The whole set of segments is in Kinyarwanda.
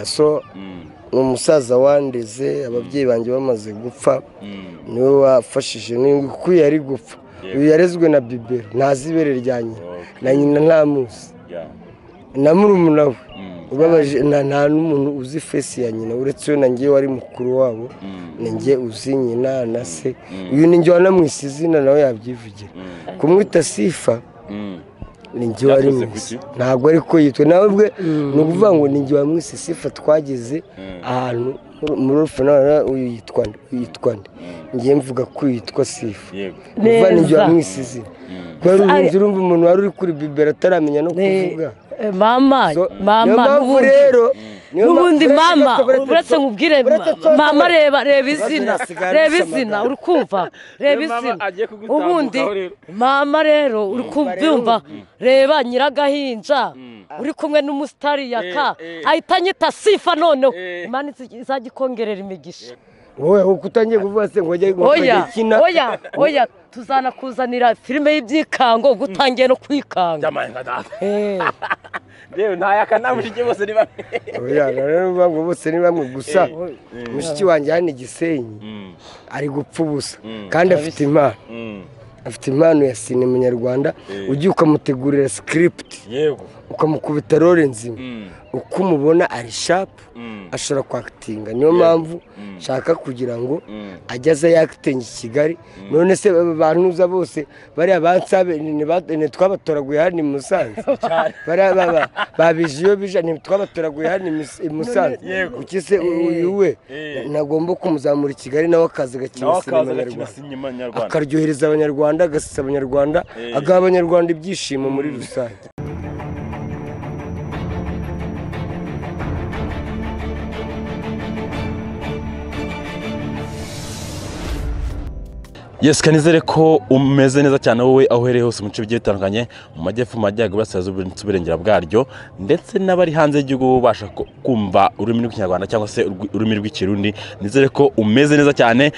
so umusaza wandeze ababyeyi banjye bamaze gupfa niwe wafashije kuko yari gupfa uyu yarezwe na bibero ntazi ibere rya nyina na nyina nta muzi na murumuna we ubabaje nta n'umuntu uzi fesi ya nyina uretse we nanjye wari mukuru wabo nanjye uzi nyina na se uyu ninjye wanamwise izina nawe yabyivugira kumwita Sifa ninjye wari mwise ntabwo ariko yitwa nawe bwe ni ukuvuga ngo ninjye wamwise Sifa twageze ahantu muri rufunara uyu yitwa nde ngiye mvuga ko yitwa Sifa kuva ninjye wamwise izina kubera urumva umuntu wari uri kuri bibero ataramenya no kuvuga mama n'ubundi mama uretse nkubwire mama reba izina uri kumva reba izina ubundi mama rero uri kumva reba nyiragahinja uri kumwe n'umusitari yaka ahita anyita Sifa noneho imana izajya ikongerera imigisha wowe ukutangiye kuvuga se ngo ujye gukina oya tuzanakuzanira filime y'ibyikango gutangiye no kwikanga rero ntayakanamushike bose ni bamwe oya rero ngo bose ni bamwe gusa mushiki wanjye hano Gisenyi ari gupfa ubusa kandi afite impano ya sinema nyarwanda ugiye ukamutegurira script yego ukamukubita role nzima uko umubona ari sharp ashobora kwakitinga niyo mpamvu nshaka kugira ngo ajyaze yakitinga i Kigali none se bantuza bose bariya bansabe ni twabatoraguye hano i Musanze bariya babijiyo bija ni twabatoraguye hano i Musanze kuki se uyu we nagomba kumuzamura i Kigali nawe akaza gakina sinema nyarwanda akaryohereza abanyarwanda agasisa abanyarwanda agaha abanyarwanda ibyishimo muri rusange. Yes, kanizere ko umeze neza cyane wowe aho uhereye hose mu bice bigiye bitandukanye mu majyepfo majyaga burasirazuba n'uburengera bwaryo ndetse n'abari hanze y'igihugu babasha kumva ururimi rw'ikinyarwanda cyangwa se ururimi rw'ikirundi. Nizere ko umeze neza cyane.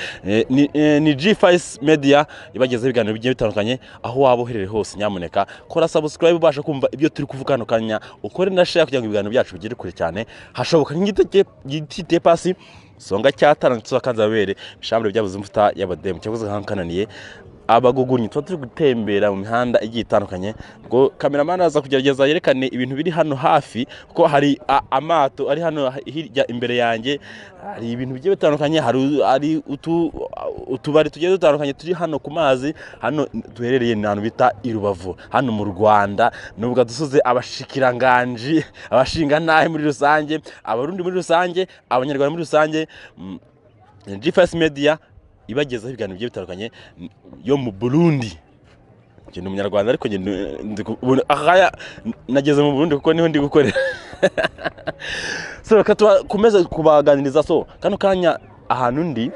Ni G5 Media ibagezaho ibiganiro bigiye bitandukanye aho waba uhereye hose. Nyamuneka kora subscribe ubasha kumva ibyo turi kuvuga hano kanya, ukore na share kugira ngo ibiganiro byacu bigere kure cyane hashoboka nk'igitite pasi songa cyatana tuzakazabere bishambure byabuze imfuta y'abademu cyavuze kankananiye abagugunyi turi gutembera mu mihanda igiye itandukanye ngo cameraman aza kugerageza yerekane ibintu biri hano hafi kuko hari amato ari hano hirya imbere yanjye, hari ibintu bigiye bitandukanye, hari utubari tugiye dutandukanye turi hano ku mazi. Hano duherereye n'ahantu bita i Rubavu hano mu Rwanda, nubwo dusuze abashikiranganje abashinga nahe muri rusange, abarundi muri rusange, abanyarwanda muri rusange. G5 Media ibagezaho ibiganiro bigiye bitandukanye yo mu Burundi. Nje n'umunyarwanda ariko nageze mu Burundi kuko niho ndi gukorera. So komeza kubaganiriza so kano kanya ahantu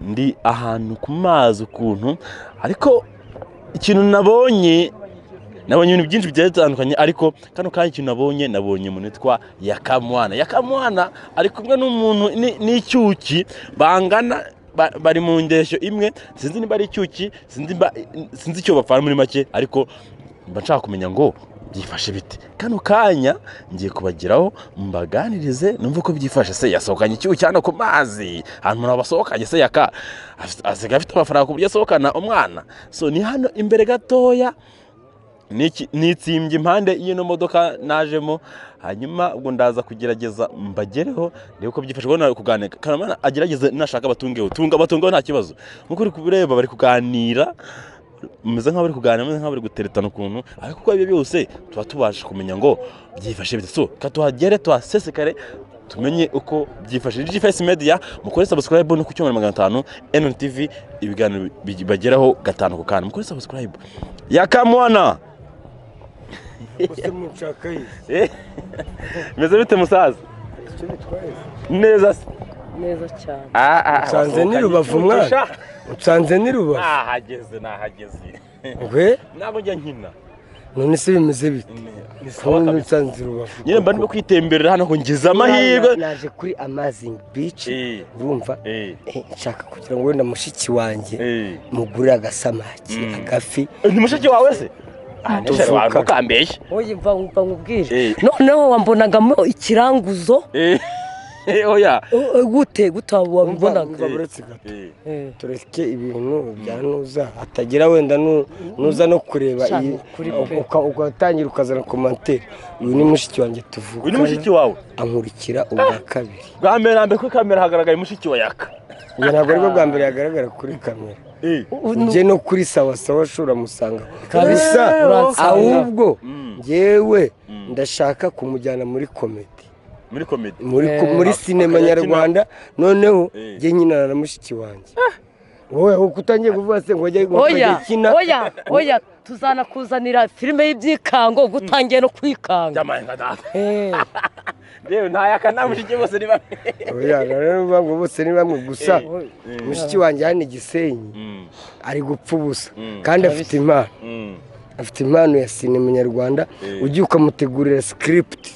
ndi ahantu ku mazi ukuntu, ariko ikintu nabonye ibintu byinshi bigiye bitandukanye, ariko kano kanya ikintu nabonye umuntu witwa Yakamwana ari kumwe n'umuntu n'icyuki bangana bari mu ndeshyo imwe, sinzi niba ari icyuki, sinzi icyo bapfana muri make, ariko mba nshaka kumenya ngo byifashe bite. Kano kanya ngiye kubagiraho mbaganirize numva ko byifashe. Se yasohokanye icyuki hano ku mazi, ahantu umuntu abasohokanye se asigaye afite amafaranga ku buryo asohokana umwana. So ni hano imbere gatoya nitsimbye impande y'ino modoka najemo, hanyuma ubwo ndaza kugerageza mbagereho rero ko byifashe kubona kuganira. Kanamana agerageze nashaka batungeho nta kibazo, nkuko uri kubireba bari kuganira, meze nk'abari kuganira, meze nk'abari guteretana ukuntu, ariko ko ibyo byose tuba tubasha kumenya ngo byifashe bite. So katuhagere tuhasesekare tumenye uko byifashe. G5 Media mukore subscribe no ku 500 NTV ibiganiro bageraho gatanu ku kana, mukore subscribe. Yakamwana meze bite musaza? Neza cyane. Usanze ni Rubavu mwana? Usanze ni Rubavu? Nahageze. Gwe? Nabo njya nkina. None se bimeze bite? Ni Usanze Rubavu. Nyine mba ndimo kwitemberera hano ngo ngize amahirwe. Naje kuri Amazing Beach. Urumva? Nshaka kugira ngo wenda mushiki wanjye mugurira agasamaki, agafi. Ni mushiki wawe se? tuvuka kambeshya oya mva nkubwire noneho wambonagamo ikiranguzo oya gute wabibonaga buretse gato tureke ibintu bya nuza hatagira wenda nuza no kureba ugatangira ukazana commentaire uyu ni mushiki wanjye tuvuka uyu ni mushiki wawe ankurikira ubwa kabiri bwa mbere nambe kuri kamera hagaragaye mushiki wa Yaka uyu ntabwo ariko bwa mbere yagaragara kuri kamera njye no kuri sawa shura musanga kabisa ahubwo njyewe ndashaka kumujyana muri comedy muri sinema nyarwanda noneho njye nyina na mushiki wanjye wowe ukutangiye kuvuga se ngo njye kina oya tuzanakuzanira filime y'ibyikango gutangiye no kwikanga rero nta Yaka na mushiki bose ni bamwe oya rero ngo bose ni bamwe gusa mushiki wanjye hano Gisenyi ari gupfa ubusa kandi afite impano ya sinema nyarwanda ugiye ukamutegurira script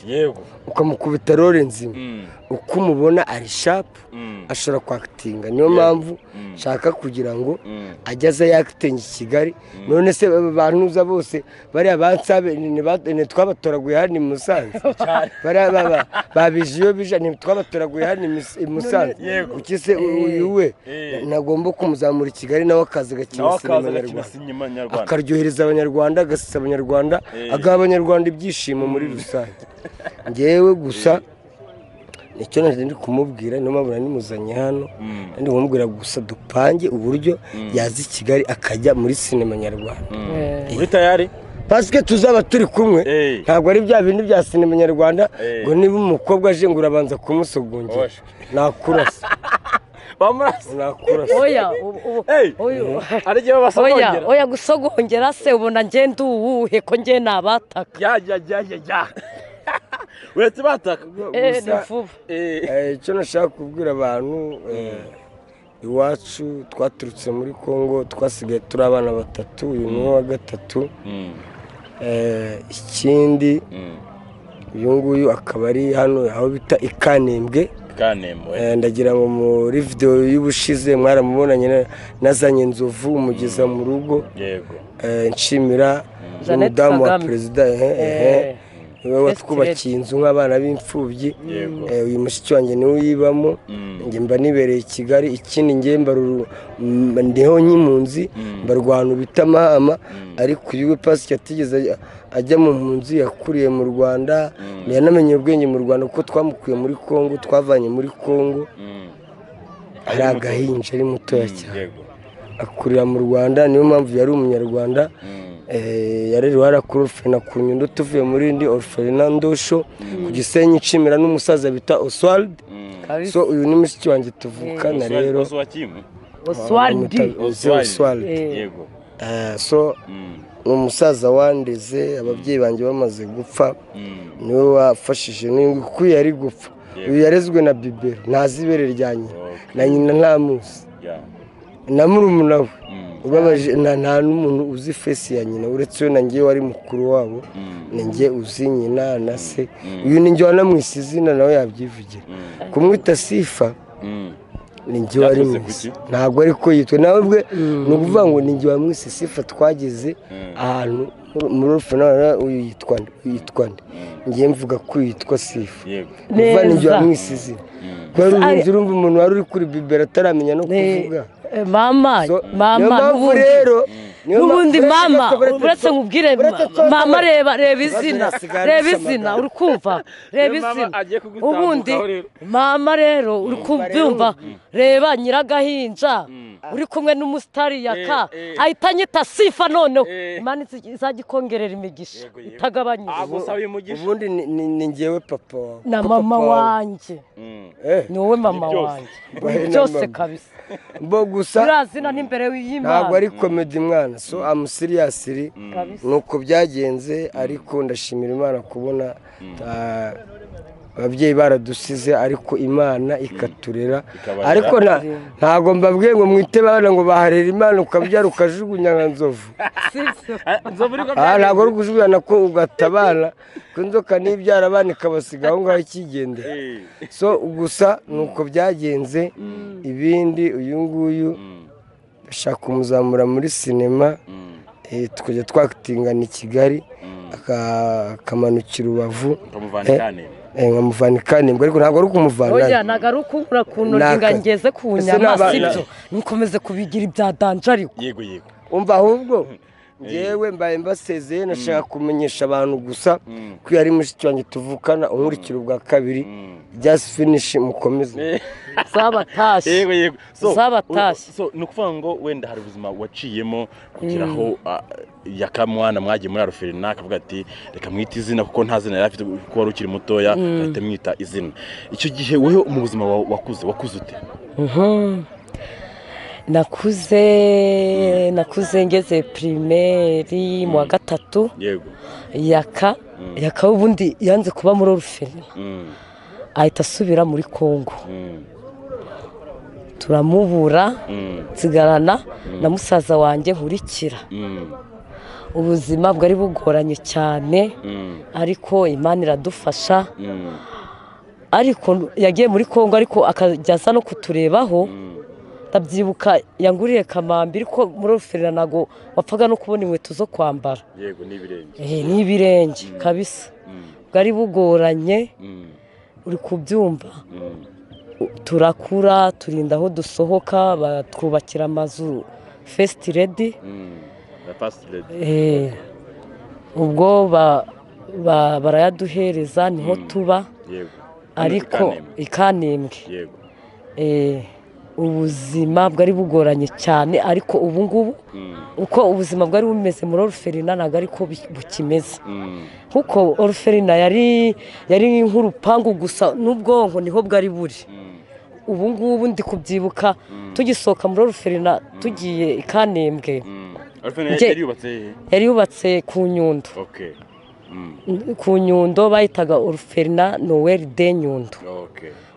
ukamukubita role nzima uko umubona ari sharp ashobora kwakitinga niyo mpamvu nshaka kugira ngo ajyaze yakitinga i Kigali none se bantuza bose bariya bansabe ni twabatoraguye hano i Musanze bariya babijiyo bija ni twabatoraguye hano i Musanze kuki se uyu we nagomba kumuzamura i Kigali nawe akaza agakina sinema nyarwanda akaryohereza abanyarwanda agasisa abanyarwanda agaha abanyarwanda ibyishimo muri rusange njyewe gusa nicyo ndi kumubwira niyo mpamvu nimuzanye hano ndi kumubwira gusa dupange uburyo yaza i Kigali akajya muri sinema nyarwanda uri tayari paske tuzaba turi kumwe ntabwo ari bya bindi bya sinema nyarwanda ngo niba umukobwa aje ngo urabanza kumusogongera nakurasa nakurasa oya gusogongera se ubona njye nduwuhe ko njye nabataka uretse bataka icyo nashaka kubwira abantu iwacu twaturutse muri Kongo twasigaye turi abana batatu uyu ni uwa gatatu ikindi uyu nguyu akaba ari hano aho bita Ikanembwe ndagira ngo muri video y'ubushize mwaramubonanye nazanye Nzovu umugeza mu rugo nshimira umudamu wa perezida niwe watwubakiye inzu nk'abana b'imfubyi uyu mushiki wanjye niwe uyibamo njye mba nibereye i Kigali ikindi njye ndiho nk'impunzi mbarwana bita Mahama ariko uyu we Pasika atigeze ajya mu mpunzi yakuriye mu Rwanda yanamenye ubwenge mu Rwanda kuko twamukuye muri Kongo twavanye muri Kongo ari agahinja ari mutoya cyane akurira mu Rwanda niyo mpamvu yari umunyarwanda yari warakuru na ku Nyundo tuvuye muri indi Fernando show ku Gisenyi nshimira n'umusaza bita Oswald so uyu ni mushiki wanjye tuvukana rero Oswald yego so umusaza wandeze ababyeyi banjye bamaze gupfa niwe wafashije kuko yari gupfa uyu yarezwe na Bibero ntazibere rya nyina na nyina nta muzi na murumuna we ubabaje nta n'umuntu uzi face ya nyina uretse we nanjye wari mukuru wabo nanjye uzi nyina na se uyu ninjye wanamwise izina nawe yabyivugira kumwita Sifa ninjye wari mwise ntabwo ariko yitwa nawe bwe ni ukuvuga ngo ninjye wamwise Sifa twageze ahantu muri Fernando uyu yitwa nde ngiye mvuga ko yitwa Sifa uva ninjye wamwise izina kubera urumva umuntu wari uri kuri Bibero ataramenya no kuvuga mama n'ubundi mama uretse nkubwire mama reba izina uri kumva reba izina ubundi mama rero uri kumva reba nyiragahinja uri kumwe n'umusitari Yaka ahita anyita Sifa noneho imana izajya ikongerera imigisha itagabanyije ubundi ni njyewe papa na mama wanjye ni wowe mama wanjye byose kabisa gusa urazina n'imbere y'Imana ntabwo ari comedy mwana so am seriously nuko byagenze ariko ndashimira Imana kubona ababyeyi baradusize ariko Imana ikaturera ariko ntago mbabwiye ngo mwite bana ngo baharera Imana ukabyara ukajugunya nka Nzovu ntago ari kujugunya ko ugatabana kunzoka nibyara abana ikabasiga aho ngaho ikigendera so gusa nuko byagenze ibindi uyu nguyu ashaka kumuzamura muri sinema tukajya twakitingana i Kigali akamanukira Rubavu nkamuvana ikanembwe ariko ntabwo ari ukumuvana oya ntabwo ari ukubura kuntu ngeze ku nyama sibyo nikomeze kubigira ibya danje ariko yego umva ahubwo yewe mbaye mbasezeye nashaka kumenyesha abantu gusa ko yari mushiki wanjye tuvukana unkurikira ubwa kabiri just finish mukomeze zabatashye yego zabatashye so nukuvuga ngo wenda hari ubuzima waciyemo kugira aho Yakamwana mwagiye muri Aruferina akavuga ati reka mwita izina kuko nta zina yari afite kuko wari ukiri mutoya ahita mwita izina icyo gihe wowe mu buzima wakuze ute nakuze ngeze primaire mu wa gatatu yego yaka ubundi yanze kuba muri Aruferina ahita asubira muri Kongo turamubura nsigarana na musaza wanjye nkurikira ubuzima bwari bugoranye cyane ariko Imana iradufasha ariko yagiye muri Kongo ariko akajyaza no kuturebaho ndabyibuka yanguriye kamambi ariko muri Aruferina nago wapfaga no kubona inkweto zo kwambara yego n'ibirenge n'ibirenge kabisa bwari bugoranye uri kubyumva turakura turinda aho dusohoka batwubakira amazu first lady ubwo barayaduhereza niho tuba ariko ikanembwe ubuzima bwari bugoranye cyane ariko ubu ngubu uko ubuzima bwari bumeze muri Aruferina ntabwo ariko bukimeze kuko Aruferina yari nk'urupangu gusa n'ubwonko niho bwari buri ubu ngubu ndi kubyibuka tugisohoka muri Aruferina tugiye ikanembwe yari yubatse ku Nyundo ku Nyundo bayitaga Aruferina Noel de Nyundo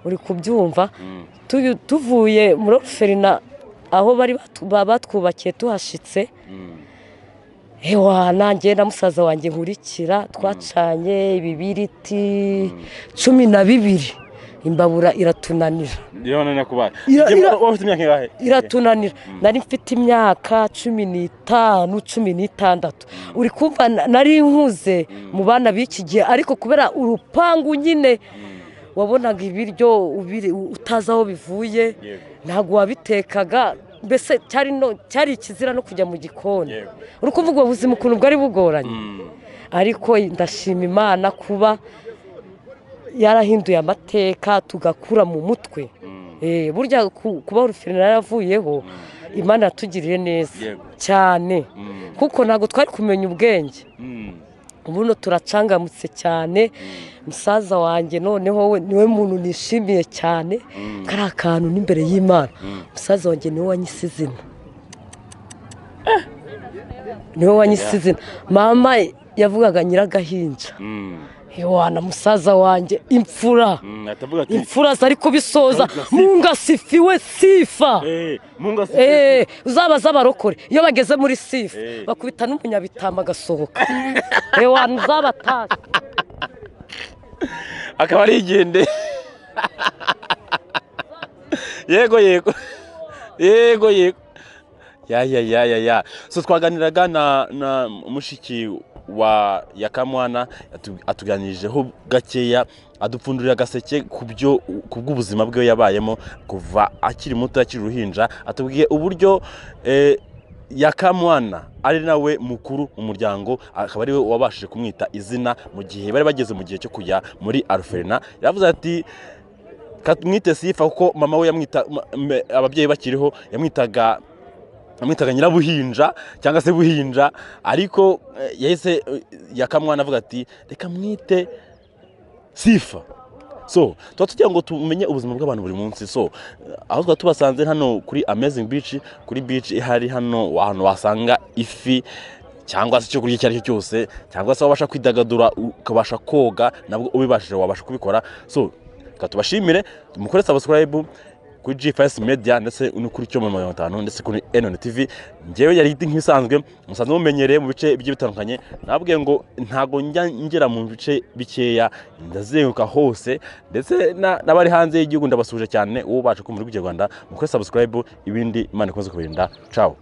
uri kubyumva tuvuye muri Aruferina aho bari batwubakiye tuhashitse nanjye na musaza wanjye nkurikira twacanye ibibiriti 12 imbabura iratunanira iratunanira nari mfite imyaka 15 16 uri kumva nari nkuze mu bana b'iki gihe ariko kubera urupangu nyine wabonaga ibiryo utazi aho bivuye ntabwo wabitekaga mbese cyari ikizira no kujya mu gikoni uri kuvuga ubuzima ukuntu bwari bugoranye ariko ndashima Imana kuba yarahinduye amateka tugakura mu mutwe burya kuba Aruferina yaravuyeho Imana yatugiriye neza cyane kuko ntabwo twari kumenya ubwenge ubuno turacangamutse cyane musaza wanjye noneho we niwe muntu nishimiye cyane kari akantu n'imbere y'Imana musaza wanjye niwe wanyisizina mama yavugaga Nyiragahinja Yohana musaza wanjye imfura zari kubisoza mungasifiwe sifa uzabaza abarokore iyo bageze muri sifa bakubita n'umunyabitama agasohoka Yohana uzabatashye akaba ari igende yego ya so twaganiraga na mushiki wa Yakamwana atuganirijeho gakeya adupfundurira agaseke ku bw'ubuzima bwe yabayemo kuva akiri muto akiri ruhinja atubwiye uburyo Yakamwana ari nawe mukuru mu muryango akaba ari we wabashije kumwita izina mu gihe bari bageze mu gihe cyo kujya muri Aruferina yavuze ati mwite Sifa kuko mama we yamwita ababyeyi bakiriho yamwitaga Nyirabuhinja cyangwa se Buhinja ariko yahise Yakamwana avuga ati reka mwite Sifa so tugira ngo tumenye ubuzima bw'abantu buri munsi so aho tubasanze hano kuri Amazing Beach kuri beach ihari hano ahantu wasanga ifi cyangwa se cyo kurya cyari cyose cyangwa se wabasha kwidagadura ukabasha koga nabwo ubibashije wabasha kubikora so katubashimire mukore subscribe kuri G5 Media ndetse no kuri cyo 50 ndetse kuri NN TV ngewe yari nk'isanzwe musanze mumenyereye mu bice bitandukanye nabwiye ngo ntago ngera mu bice bikeya ndazenguka hose ndetse n'abari hanze y'igihugu ndabasuje cyane uwo baje kumva muri Rwanda mukore subscribe ibindi Imana ikomeze kubirinda ciao